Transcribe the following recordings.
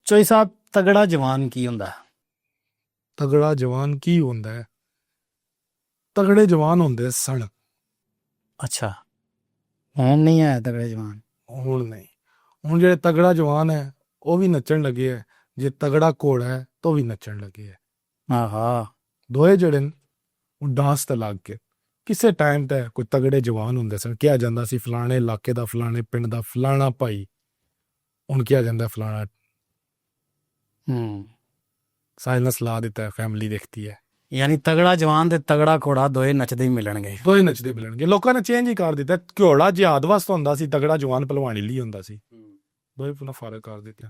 ਚੋਈ ਸਾਹਿਬ, ਤਗੜਾ ਜਵਾਨ ਕੀ ਹੁੰਦਾ? ਤਗੜਾ ਜਵਾਨ ਕੀ ਹੁੰਦਾ ਹੈ? ਤਗੜੇ ਜਵਾਨ ਹੁੰਦੇ ਸਨ। ਅੱਛਾ, ਹੁਣ ਨਹੀਂ ਆਇਆ ਤਗੜੇ ਜਵਾਨ। ਹੁਣ ਨਹੀਂ। ਹੁਣ ਜਿਹੜੇ ਤਗੜਾ ਜਵਾਨ ਹੈ ਉਹ ਵੀ ਨੱਚਣ ਲੱਗੇ ਹੈ, ਜੇ ਤਗੜਾ ਘੋੜਾ ਹੈ ਤਾਂ ਉਹ ਵੀ ਨੱਚਣ ਲੱਗੇ ਹੈ। ਆਹਾ, ਦੋਏ ਜਿਹੜੇ ਨੇ ਉਹ ਡਾਂਸ ਤੇ ਲੱਗ ਕੇ। ਕਿਸੇ ਟਾਈਮ ਤੇ ਕੋਈ ਤਗੜੇ ਜਵਾਨ ਹੁੰਦੇ ਸਨ, ਕਿਹਾ ਜਾਂਦਾ ਸੀ ਫਲਾਣੇ ਇਲਾਕੇ ਦਾ, ਫਲਾਣੇ ਪਿੰਡ ਦਾ ਫਲਾਣਾ ਭਾਈ। ਹੁਣ ਕਿਹਾ ਜਾਂਦਾ ਫਲਾਣਾ। ਸਾਇਲੈਂਸ ਲਾ ਦਿੱਤਾ ਹੈ, ਫੈਮਿਲੀ ਦੇਖਤੀ ਹੈ। ਯਾਨੀ ਤਗੜਾ ਜਵਾਨ ਤੇ ਤਗੜਾ ਘੋੜਾ ਦੋਏ ਨੱਚਦੇ ਹੀ ਮਿਲਣਗੇ। ਦੋਏ ਨੱਚਦੇ ਮਿਲਣਗੇ। ਲੋਕਾਂ ਨੇ ਚੇਂਜ ਹੀ ਕਰ ਦਿੱਤਾ। ਘੋੜਾ ਜਿਹਾਦ ਵਾਸਤੇ ਹੁੰਦਾ ਸੀ, ਤਗੜਾ ਜਵਾਨ ਭਲਵਾਨੀ ਲਈ ਹੁੰਦਾ ਸੀ। ਦੋਏ ਪੁਨਾ ਫਰਕ ਕਰ ਦਿੱਤਾ।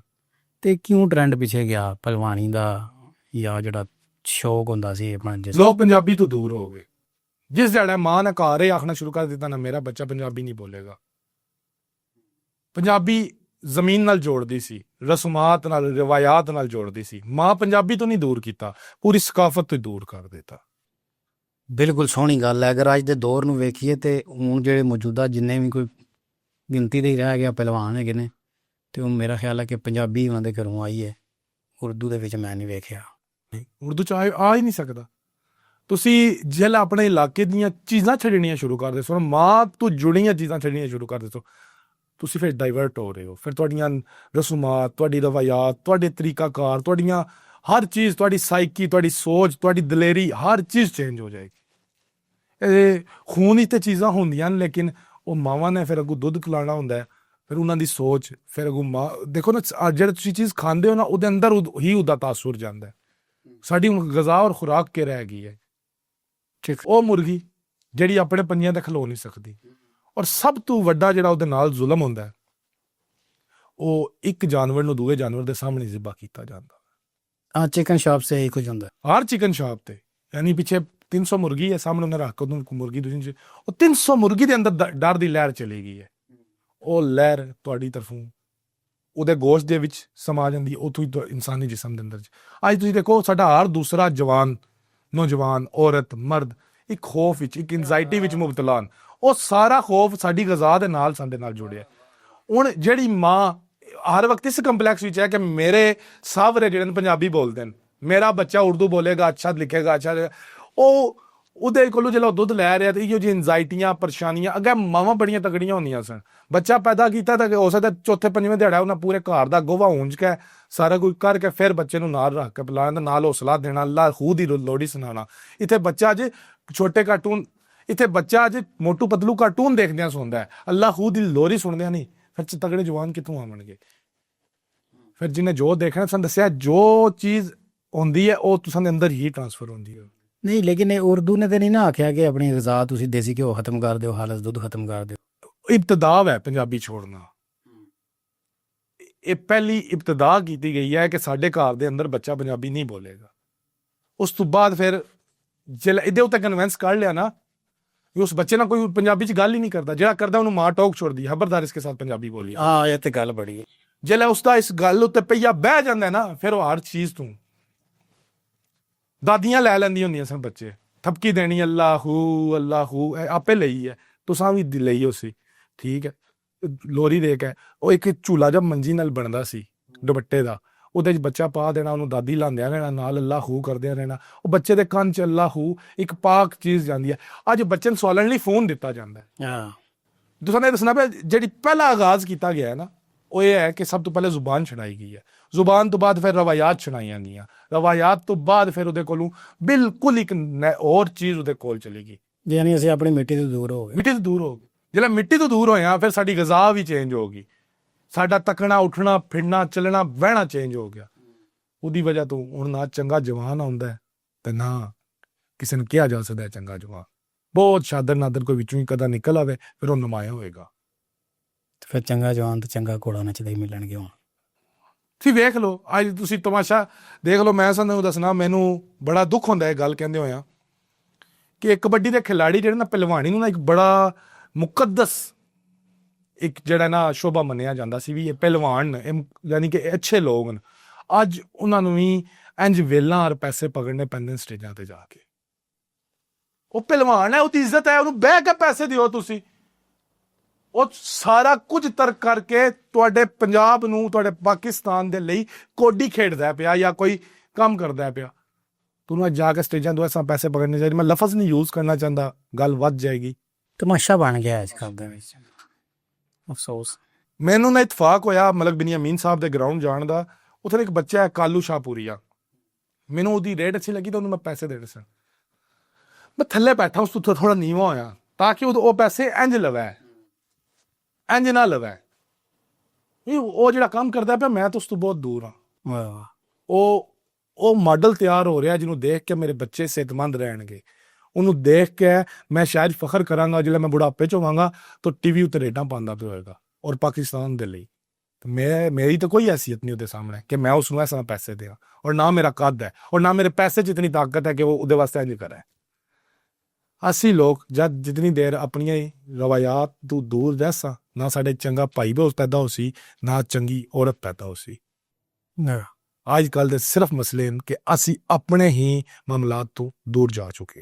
ਤੇ ਕਿਉਂ ਟ੍ਰੈਂਡ ਪਿੱਛੇ ਗਿਆ ਭਲਵਾਨੀ ਦਾ, ਜਾਂ ਜਿਹੜਾ ਸ਼ੌਕ ਹੁੰਦਾ ਸੀ ਆਪਣਾ ਲੋਕ ਪੰਜਾਬੀ ਤੋਂ ਦੂਰ ਹੋ ਗਏ। ਜਿਸ ਜੜਾ ਮਾਂ ਨੇ ਘਰ ਹੀ ਆਖਣਾ ਸ਼ੁਰੂ ਕਰ ਦਿੱਤਾ ਨਾ ਮੇਰਾ ਬੱਚਾ ਪੰਜਾਬੀ ਨਹੀਂ ਬੋਲੇਗਾ। ਪੰਜਾਬੀ ਜ਼ਮੀਨ ਨਾਲ ਜੋੜਦੀ ਸੀ, ਰਸਮਾਤ ਨਾਲ, ਰਿਵਾਇਤ ਨਾਲ ਜੋੜਦੀ ਸੀ। ਮਾਂ ਪੰਜਾਬੀ ਤੋਂ ਨਹੀਂ ਦੂਰ ਕੀਤਾ, ਪੂਰੀ ਸਕਾਫਤ ਤੋਂ ਦੂਰ ਕਰ ਦਿੱਤਾ। ਬਿਲਕੁਲ ਸੋਹਣੀ ਗੱਲ ਹੈ। ਅਗਰ ਅੱਜ ਦੇ ਦੌਰ ਨੂੰ ਵੇਖੀਏ ਤੇ ਹੁਣ ਜਿਹੜੇ ਮੌਜੂਦਾ ਜਿੰਨੇ ਵੀ ਕੋਈ ਗਿਣਤੀ ਦੇ ਹੀ ਰਹਿ ਗਿਆ ਪਹਿਲਵਾਨ ਹੈਗੇ ਨੇ, ਤੇ ਉਹ ਮੇਰਾ ਖਿਆਲ ਹੈ ਕਿ ਪੰਜਾਬੀ ਉਹਨਾਂ ਦੇ ਘਰੋਂ ਆਈ ਹੈ। ਉਰਦੂ ਦੇ ਵਿੱਚ ਮੈਂ ਨਹੀਂ ਵੇਖਿਆ। ਉਰਦੂ ਚ ਆ ਹੀ ਨਹੀਂ ਸਕਦਾ। ਤੁਸੀਂ ਜਿਲ ਆਪਣੇ ਇਲਾਕੇ ਦੀਆਂ ਚੀਜ਼ਾਂ ਛੱਡਣੀਆਂ ਸ਼ੁਰੂ ਕਰ ਦੇ ਸੋ, ਮਾਂ ਤੋਂ ਜੁੜੀਆਂ ਚੀਜ਼ਾਂ ਛੱਡਣੀਆਂ ਸ਼ੁਰੂ ਕਰ ਦੇ ਸੋ, ਤੁਸੀਂ ਫਿਰ ਡਾਈਵਰਟ ਹੋ ਰਹੇ ਹੋ। ਫਿਰ ਤੁਹਾਡੀਆਂ ਰਸੂਮਾਤ, ਤੁਹਾਡੀ ਰਵਾਇਤ, ਤੁਹਾਡੇ ਤਰੀਕਾਕਾਰ, ਤੁਹਾਡੀਆਂ ਹਰ ਚੀਜ਼, ਤੁਹਾਡੀ ਸਾਈਕੀ, ਤੁਹਾਡੀ ਸੋਚ, ਤੁਹਾਡੀ ਦਲੇਰੀ, ਹਰ ਚੀਜ਼ ਚੇਂਜ ਹੋ ਜਾਏਗੀ। ਇਹ ਖੂਨ ਹੀ ਤੇ ਚੀਜ਼ਾਂ ਹੁੰਦੀਆਂ ਨੇ, ਲੇਕਿਨ ਉਹ ਮਾਵਾਂ ਨੇ ਫਿਰ ਅੱਗੋਂ ਦੁੱਧ ਖਿਲਾਉਣਾ ਹੁੰਦਾ ਹੈ। ਫਿਰ ਉਹਨਾਂ ਦੀ ਸੋਚ, ਫਿਰ ਅੱਗੋਂ ਮਾਂ ਦੇਖੋ ਨਾ, ਜਿਹੜਾ ਤੁਸੀਂ ਚੀਜ਼ ਖਾਂਦੇ ਹੋ ਨਾ, ਉਹਦੇ ਅੰਦਰ ਹੀ ਉਹਦਾ ਤਾਸੁਰ ਜਾਂਦਾ ਹੈ। ਸਾਡੀ ਹੁਣ ਗਜ਼ਾ ਔਰ ਖੁਰਾਕ ਕੇ ਰਹਿ ਗਈ ਹੈ। ਉਹ ਮੁਰਗੀ ਜਿਹੜੀ ਆਪਣੇ ਪੰਜਿਆਂ ਤੇ ਖਲੋ ਨਹੀਂ ਸਕਦੀ। ਔਰ ਸਭ ਤੋਂ ਵੱਡਾ ਜਿਹੜਾ ਉਹਦੇ ਨਾਲ ਜ਼ੁਲਮ ਹੁੰਦਾ ਹੈ, ਉਹ ਇੱਕ ਜਾਨਵਰ ਨੂੰ ਦੂਏ ਜਾਨਵਰ ਦੇ ਸਾਹਮਣੇ ਜ਼ਿਬਾ ਕੀਤਾ ਜਾਂਦਾ। ਚਿਕਨ ਸ਼ਾਪ ਸੇ ਹੀ ਕੁਝ ਹੁੰਦਾ। ਹਰ ਚਿਕਨ ਸ਼ਾਪ ਤੇ, ਯਾਨੀ ਪਿੱਛੇ 300 ਮੁਰਗੀ ਹੈ, ਸਾਹਮਣੇ ਉਹਨੇ ਰੱਖ ਉਹਨੂੰ ਮੁਰਗੀ ਦੂਜੀ, ਉਹ 300 ਮੁਰਗੀ ਦੇ ਅੰਦਰ ਡਰ ਦੀ ਲਹਿਰ ਚਲੀ ਗਈ ਹੈ। ਉਹ ਲਹਿਰ ਤੁਹਾਡੀ ਤਰਫੋਂ ਉਹਦੇ ਗੋਸ਼ਤ ਦੇ ਵਿੱਚ ਸਮਾ ਜਾਂਦੀ ਹੈ, ਉੱਥੋਂ ਹੀ ਇਨਸਾਨੀ ਜਿਸਮ ਦੇ ਅੰਦਰ। ਅੱਜ ਤੁਸੀਂ ਦੇਖੋ, ਸਾਡਾ ਹਰ ਦੂਸਰਾ ਜਵਾਨ, ਨੌਜਵਾਨ, ਔਰਤ, ਮਰਦ ਇੱਕ ਖੌਫ ਵਿੱਚ, ਇੱਕ ਇੰਜ਼ਾਇਟੀ ਵਿੱਚ ਮੁਬਤਲਾ। ਉਹ ਸਾਰਾ ਖੌਫ ਸਾਡੀ ਗਜ਼ਾ ਦੇ ਨਾਲ, ਸਾਡੇ ਨਾਲ ਜੁੜਿਆ। ਹੁਣ ਜਿਹੜੀ ਮਾਂ ਹਰ ਵਕਤ ਇਸ ਕੰਪਲੈਕਸ ਵਿੱਚ ਹੈ ਕਿ ਮੇਰੇ ਸਾਹਵਰੇ ਜਿਹੜੇ ਪੰਜਾਬੀ ਬੋਲਦੇ ਨੇ, ਮੇਰਾ ਬੱਚਾ ਉਰਦੂ ਬੋਲੇਗਾ, ਅੱਛਾ ਲਿਖੇਗਾ, ਅੱਛਾ, ਉਹ ਉਹਦੇ ਕੋਲੋਂ ਜਿਹੜਾ ਦੁੱਧ ਲੈ ਰਿਹਾ, ਤੇ ਇਹੋ ਜਿਹੀ ਇੰਜ਼ਾਇਟੀਆਂ, ਪਰੇਸ਼ਾਨੀਆਂ। ਅੱਗੇ ਮਾਵਾਂ ਬੜੀਆਂ ਤਗੜੀਆਂ ਹੁੰਦੀਆਂ ਸਨ। ਬੱਚਾ ਪੈਦਾ ਕੀਤਾ ਤਾਂ ਹੋ ਸਕਦਾ ਚੌਥੇ ਪੰਜਵੇਂ ਦਿਹਾੜਾ ਉਹਨਾਂ ਪੂਰੇ ਘਰ ਦਾ ਗੋਹਾ ਉਂਝ ਕੇ ਸਾਰਾ ਕੁਝ ਕਰਕੇ ਫਿਰ ਬੱਚੇ ਨੂੰ ਨਾਲ ਰੱਖ ਕੇ ਪਿਲਾਉਣ, ਨਾਲ ਹੌਸਲਾ ਦੇਣਾ, ਅੱਲਾ ਖੁਦ ਦੀ ਲੋੜੀ ਸੁਣਾਉਣਾ। ਇੱਥੇ ਬੱਚਾ ਅੱਜ ਛੋਟੇ ਕਾਰਟੂਨ, ਇੱਥੇ ਬੱਚਾ ਅੱਜ ਮੋਟੂ ਪਤਲੂ ਕਾਰਟੂਨ ਦੇਖਦਿਆਂ ਸੁਣਦਾ ਹੈ, ਅੱਲਾ ਖੁਦ ਦੀ ਲੋਰੀ ਸੁਣਦਿਆਂ ਨਹੀਂ। ਫਿਰ ਤਗੜੇ ਜਵਾਨ ਕਿੱਥੋਂ ਆਵਣਗੇ? ਫਿਰ ਜਿਹਨੇ ਜੋ ਦੇਖਣਾ, ਸਾਨੂੰ ਦੱਸਿਆ ਜੋ ਚੀਜ਼ ਹੁੰਦੀ ਹੈ ਉਹ ਤੁਸਾਂ ਦੇ ਅੰਦਰ ਹੀ ਟ੍ਰਾਂਸਫਰ ਹੁੰਦੀ ਹੈ। ਨਹੀਂ, ਲੇਕਿਨ ਇਹ ਉਰਦੂ ਨੇ ਤੇ ਨਹੀਂ ਨਾ ਆਖਿਆ ਕਿ ਆਪਣੀ ਗਜ਼ਾ ਤੁਸੀਂ ਦੇਸੀ ਘਿਓ ਖਤਮ ਕਰ ਦਿਓ, ਹਾਲਤ ਦੁੱਧ ਖਤਮ ਕਰ ਦਿਓ। ਇਬਤਦਾ ਹੈ ਪੰਜਾਬੀ ਛੋੜਨਾ। ਇਹ ਪਹਿਲੀ ਇਬਤਦਾ ਕੀਤੀ ਗਈ ਹੈ ਕਿ ਸਾਡੇ ਘਰ ਦੇ ਅੰਦਰ ਬੱਚਾ ਪੰਜਾਬੀ ਨਹੀਂ ਬੋਲੇਗਾ। ਉਸ ਤੋਂ ਬਾਅਦ ਫਿਰ ਜਿਹੜਾ ਇਹਦੇ ਉੱਤੇ ਕਨਵਿੰਸ ਕਰ ਲਿਆ ਨਾ ਕਿ ਉਸ ਬੱਚੇ ਨਾਲ ਕੋਈ ਪੰਜਾਬੀ ਚ ਗੱਲ ਹੀ ਨਹੀਂ ਕਰਦਾ, ਜਿਹੜਾ ਕਰਦਾ ਉਹਨੂੰ ਮਾਂ ਟੋਕ ਛੋੜਦੀ, ਖਬਰਦਾਰ ਇਸਕੇ ਸਾਥ ਪੰਜਾਬੀ ਬੋਲੀ। ਇਹ ਤੇ ਗੱਲ ਬੜੀ ਹੈ। ਜਿਹੜਾ ਉਸਦਾ ਇਸ ਗੱਲ ਉੱਤੇ ਪਈਆ ਬਹਿ ਜਾਂਦਾ ਨਾ, ਫਿਰ ਉਹ ਹਰ ਚੀਜ਼ ਤੋਂ ਦਾਦੀਆਂ ਲੈ ਲੈਂਦੀਆਂ ਹੁੰਦੀਆਂ ਸਨ। ਬੱਚੇ ਥਪਕੀ ਦੇਣੀ, ਅੱਲਾਹੂ ਅੱਲਾਹੂ, ਆਪੇ ਲਈ ਹੈ, ਤੁਸਾਂ ਵੀ ਲਈ ਹੋ ਸੀ, ਠੀਕ ਹੈ। ਲੋਰੀ ਦੇ ਕੇ ਉਹ ਇੱਕ ਝੂਲਾ ਜਿਹਾ ਮੰਜੀ ਨਾਲ ਬਣਦਾ ਸੀ ਦੁਪੱਟੇ ਦਾ, ਉਹਦੇ 'ਚ ਬੱਚਾ ਪਾ ਦੇਣਾ, ਉਹਨੂੰ ਦਾਦੀ ਲਾਉਂਦਿਆਂ ਰਹਿਣਾ, ਨਾਲ ਅੱਲਾਹੂ ਕਰਦਿਆਂ ਰਹਿਣਾ। ਉਹ ਬੱਚੇ ਦੇ ਕੰਨ 'ਚ ਅੱਲਾਹੂ ਇੱਕ ਪਾਕ ਚੀਜ਼ ਜਾਂਦੀ ਹੈ। ਅੱਜ ਬੱਚੇ ਨੂੰ ਸਵਾਲਣ ਲਈ ਫੋਨ ਦਿੱਤਾ ਜਾਂਦਾ ਹੈ। ਤੁਸਾਂ ਨੇ ਦੱਸਣਾ ਪਿਆ ਜਿਹੜੀ ਪਹਿਲਾ ਆਗਾਜ਼ ਕੀਤਾ ਗਿਆ ਹੈ ਨਾ, ਉਹ ਇਹ ਹੈ ਕਿ ਸਭ ਤੋਂ ਪਹਿਲੇ ਜ਼ੁਬਾਨ ਛੁਡਾਈ ਗਈ ਹੈ। ਜ਼ੁਬਾਨ ਤੋਂ ਬਾਅਦ ਫਿਰ ਰਵਾਇਤ ਛੁਡਾਈਆਂ ਗਈਆਂ। ਰਵਾਇਤ ਤੋਂ ਬਾਅਦ ਫਿਰ ਉਹਦੇ ਕੋਲੋਂ ਬਿਲਕੁਲ ਇੱਕ ਹੋਰ ਚੀਜ਼ ਉਹਦੇ ਕੋਲ ਚਲੀ ਗਈ। ਯਾਨੀ ਅਸੀਂ ਆਪਣੀ ਮਿੱਟੀ ਤੋਂ ਦੂਰ ਹੋ ਗਏ। ਮਿੱਟੀ ਤੋਂ ਦੂਰ ਹੋ ਗਏ। ਜਿਹੜਾ ਮਿੱਟੀ ਤੋਂ ਦੂਰ ਹੋਇਆ, ਫਿਰ ਸਾਡੀ ਗਜ਼ਾ ਵੀ ਚੇਂਜ ਹੋ ਗਈ। ਸਾਡਾ ਤੱਕਣਾ, ਉੱਠਣਾ, ਫਿਰਨਾ, ਚੱਲਣਾ, ਬਹਿਣਾ ਚੇਂਜ ਹੋ ਗਿਆ। ਉਹਦੀ ਵਜ੍ਹਾ ਤੋਂ ਹੁਣ ਨਾ ਚੰਗਾ ਜਵਾਨ ਆਉਂਦਾ ਤੇ ਨਾ ਕਿਸੇ ਨੂੰ ਕਿਹਾ ਜਾ ਸਕਦਾ ਚੰਗਾ ਜਵਾਨ। ਬਹੁਤ ਸ਼ਾਦਰ ਨਾਦਰ ਕੋਈ ਵਿੱਚੋਂ ਹੀ ਕਦਾ ਨਿਕਲ ਆਵੇ, ਫਿਰ ਉਹ ਨੁਮਾਇਆ ਹੋਏਗਾ। ਫਿਰ ਚੰਗਾ ਜਵਾਨ ਤੇ ਚੰਗਾ ਘੋੜਾ ਨੱਚਦੇ ਹੀ ਮਿਲਣਗੇ। ਹੁਣ ਤੁਸੀਂ ਵੇਖ ਲਓ, ਅੱਜ ਤੁਸੀਂ ਤਮਾਸ਼ਾ ਦੇਖ ਲਓ। ਮੈਂ ਤੁਹਾਨੂੰ ਦੱਸਣਾ, ਮੈਨੂੰ ਬੜਾ ਦੁੱਖ ਹੁੰਦਾ ਇਹ ਗੱਲ ਕਹਿੰਦੇ ਹੋਇਆ ਕਿ ਇੱਕ ਕਬੱਡੀ ਦੇ ਖਿਲਾੜੀ ਜਿਹੜੇ ਨਾ, ਪਹਿਲਵਾਨੀ ਨੂੰ ਨਾ ਇੱਕ ਬੜਾ ਮੁਕੱਦਸ ਇੱਕ ਜਿਹੜਾ ਨਾ ਸ਼ੋਭਾ ਮੰਨਿਆ ਜਾਂਦਾ ਸੀ ਵੀ ਇਹ ਪਹਿਲਵਾਨ ਨੇ, ਯਾਨੀ ਕਿ ਅੱਛੇ ਲੋਕ ਨੇ। ਅੱਜ ਉਹਨਾਂ ਨੂੰ ਵੀ ਇੰਝ ਵੇਲਾਂ ਔਰ ਪੈਸੇ ਪਕੜਨੇ ਪੈਂਦੇ ਨੇ ਸਟੇਜਾਂ ਤੇ ਜਾ ਕੇ। ਉਹ ਪਹਿਲਵਾਨ ਹੈ, ਉਹਦੀ ਇੱਜ਼ਤ ਹੈ, ਉਹਨੂੰ ਬਹਿ ਕੇ ਪੈਸੇ ਦਿਓ ਤੁਸੀਂ। ਉਹ ਸਾਰਾ ਕੁਝ ਤਰਕ ਕਰਕੇ ਤੁਹਾਡੇ ਪੰਜਾਬ ਨੂੰ, ਤੁਹਾਡੇ ਪਾਕਿਸਤਾਨ ਦੇ ਲਈ ਕੋਡੀ ਖੇਡਦਾ ਪਿਆ ਜਾਂ ਕੋਈ ਕੰਮ ਕਰਦਾ ਪਿਆ। ਤੁਹਾਨੂੰ ਅੱਜ ਜਾ ਕੇ ਸਟੇਜਾਂ ਤੋਂ ਐਸਾ ਪੈਸੇ ਪਕੜਨੇ ਚਾਹੀਦੇ। ਮੈਂ ਲਫ਼ਜ਼ ਨਹੀਂ ਯੂਜ਼ ਕਰਨਾ ਚਾਹੁੰਦਾ, ਗੱਲ ਵੱਧ ਜਾਏਗੀ। ਤਮਾਸ਼ਾ ਬਣ ਗਿਆ ਅੱਜ ਕੱਲ੍ਹ ਦੇ ਵਿੱਚ, ਅਫਸੋਸ। ਮੈਨੂੰ ਨਾ ਇਤਫਾਕ ਹੋਇਆ ਮਲਕ ਬਿਨ ਯਮੀਨ ਸਾਹਿਬ ਦੇ ਗਰਾਊਂਡ ਜਾਣ ਦਾ। ਉੱਥੇ ਇੱਕ ਬੱਚਾ ਹੈ ਕਾਲੂ ਸ਼ਾਹਪੁਰੀਆ, ਮੈਨੂੰ ਉਹਦੀ ਰੇਟ ਅੱਛੀ ਲੱਗੀ ਤਾਂ ਉਹਨੂੰ ਮੈਂ ਪੈਸੇ ਦੇਣੇ ਸਨ। ਮੈਂ ਥੱਲੇ ਬੈਠਾ, ਉਸ ਤੋਂ ਥੋੜਾ ਨੀਵਾਂ ਹੋਇਆ ਤਾਂ ਕਿ ਉਹ ਪੈਸੇ ਇੰਝ ਲਵੇ, ਇੰਝ ਨਾ ਲਵੇ। ਉਹ ਜਿਹੜਾ ਕੰਮ ਕਰਦਾ ਪਿਆ, ਮੈਂ ਤਾਂ ਉਸ ਤੋਂ ਬਹੁਤ ਦੂਰ ਹਾਂ। ਵਾਹ, ਉਹ ਮਾਡਲ ਤਿਆਰ ਹੋ ਰਿਹਾ ਜਿਹਨੂੰ ਦੇਖ ਕੇ ਮੇਰੇ ਬੱਚੇ ਸਿਹਤਮੰਦ ਰਹਿਣਗੇ। ਉਹਨੂੰ ਦੇਖ ਕੇ ਮੈਂ ਸ਼ਾਇਦ ਫਖਰ ਕਰਾਂਗਾ ਜਦੋਂ ਮੈਂ ਬੁਢਾਪੇ 'ਚ ਹੋਵਾਂਗਾ ਤਾਂ ਟੀਵੀ ਉੱਤੇ ਰੇਟਾਂ ਪਾਉਂਦਾ ਪਿਆ ਹੋਏਗਾ। ਔਰ ਪਾਕਿਸਤਾਨ ਦੇ ਲਈ ਮੇਰੀ ਤਾਂ ਕੋਈ ਹੈਸੀਅਤ ਨਹੀਂ ਉਹਦੇ ਸਾਹਮਣੇ ਕਿ ਮੈਂ ਉਸ ਨੂੰ ਐਸਾ ਪੈਸੇ ਦਿਆਂ, ਔਰ ਨਾ ਮੇਰਾ ਕੱਦ ਹੈ, ਔਰ ਨਾ ਮੇਰੇ ਪੈਸੇ 'ਚ ਇਤਨੀ ਤਾਕਤ ਹੈ ਕਿ ਉਹ ਉਹਦੇ ਵਾਸਤੇ ਇੰਝ ਕਰੇ। ਅਸੀਂ ਲੋਕ ਜਦ ਜਿਤਨੀ ਦੇਰ ਆਪਣੀਆਂ ਰਵਾਇਤ ਤੋਂ ਦੂਰ ਰਹਿਸਾਂ, ਨਾ ਸਾਡੇ ਚੰਗਾ ਭਾਈ ਬਹੁਤ ਪੈਦਾ ਹੋ ਸੀ, ਨਾ ਚੰਗੀ ਔਰਤ ਪੈਦਾ ਹੋ ਸੀ। ਅੱਜ ਕੱਲ੍ਹ ਦੇ ਸਿਰਫ ਮਸਲੇ ਹਨ ਕਿ ਅਸੀਂ ਆਪਣੇ ਹੀ ਮਾਮਲਾਤ ਤੋਂ ਦੂਰ ਜਾ ਚੁੱਕੇ।